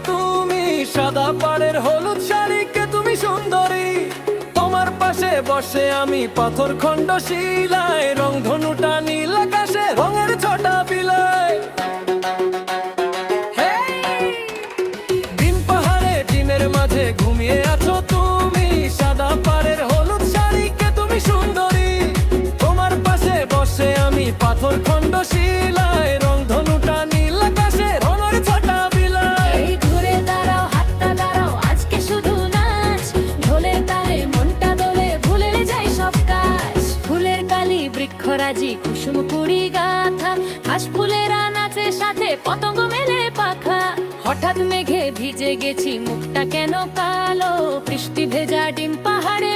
তুমি, সাদা পাড়ের হলুদ শাড়ি, কে তুমি সুন্দরী। তোমার পাশে বসে আমি পাথর খণ্ড শিলায়, রংধনুটা নীল আকাশে রঙের ছটা বিলায়। ডিম পাহাড়ে ডিমের মাঝে ঘুমিয়ে আছো তুমি, সাদা পাড়ের হলুদ শাড়ি, কে তুমি সুন্দরী। তোমার পাশে বসে আমি পাথর খণ্ড শিলায়, রংধনুটা নীল আকাশে রঙের ছটা বিলায়। এই ঘুরে দাঁড়াও, হাতটা দাঁড়াও, আজকে শুধু নাচ। ঢোলের তালে মনটা দোলে, ভুলে যাই সব কাজ। ফুলের কালি বৃক্ষরাজি, কুসুম কুড়ি গাথা, ঘাস ফুলেরা নাচে সাথে পতঙ্গ মেলে পাখা। হঠাৎ মেঘে ভিজে গেছি, মুখটা কেন কালো, বৃষ্টি ভেজা ডিম পাহাড়ে